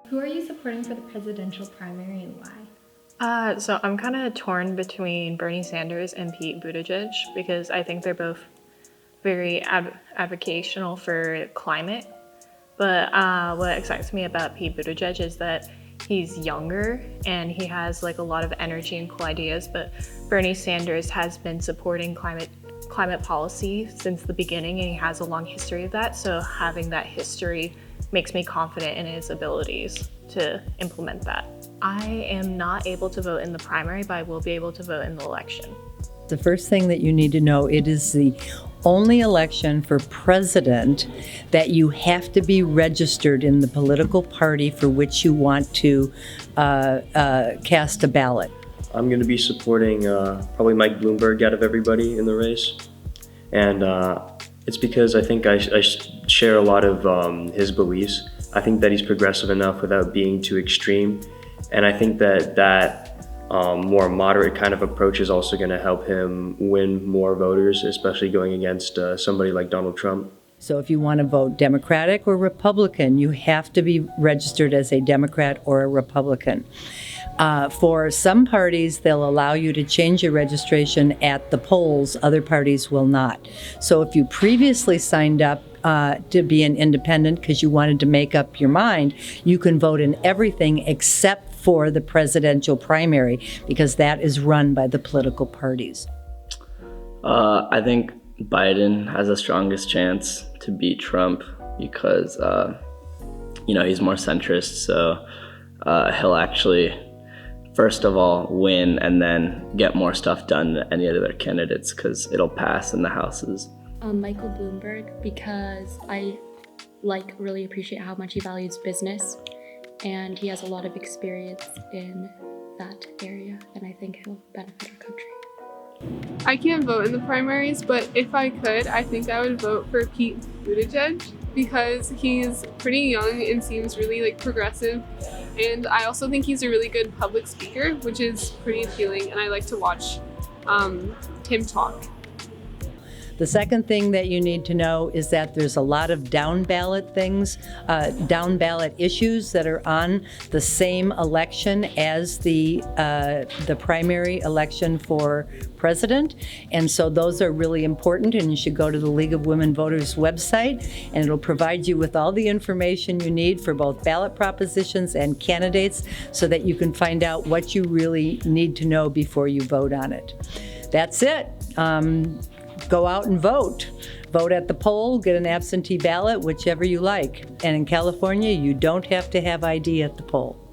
Who are you supporting for the presidential primary and why? So I'm kind of torn between Bernie Sanders and Pete Buttigieg because I think they're both very advocational for climate. But what excites me about Pete Buttigieg is that he's younger and he has like a lot of energy and cool ideas, but Bernie Sanders has been supporting climate policy since the beginning and he has a long history of that. So having that history makes me confident in his abilities to implement that. I am not able to vote in the primary, but I will be able to vote in the election. The first thing that you need to know, it is the only election for president that you have to be registered in the political party for which you want to cast a ballot. I'm going to be supporting probably Mike Bloomberg out of everybody in the race. And it's because I think I share a lot of his beliefs. I think that he's progressive enough without being too extreme. And I think that more moderate kind of approach is also going to help him win more voters, especially going against somebody like Donald Trump. So if you want to vote Democratic or Republican, you have to be registered as a Democrat or a Republican. For some parties, they'll allow you to change your registration at the polls. Other parties will not. So if you previously signed up to be an independent because you wanted to make up your mind, you can vote in everything except for the presidential primary because that is run by the political parties. I think Biden has the strongest chance to beat Trump because, he's more centrist, so he'll actually, first of all, win and then get more stuff done than any of the other candidates because it'll pass in the houses. Michael Bloomberg, because I really appreciate how much he values business and he has a lot of experience in that area and I think he'll benefit our country. I can't vote in the primaries, but if I could, I think I would vote for Pete Buttigieg because he's pretty young and seems really progressive. And I also think he's a really good public speaker, which is pretty appealing, and I like to watch him talk. The second thing that you need to know is that there's a lot of down ballot things, down ballot issues that are on the same election as the primary election for president. And so those are really important, and you should go to the League of Women Voters website, and it'll provide you with all the information you need for both ballot propositions and candidates so that you can find out what you really need to know before you vote on it. That's it. Go out and vote. Vote at the poll, get an absentee ballot, whichever you like. And in California, you don't have to have ID at the poll.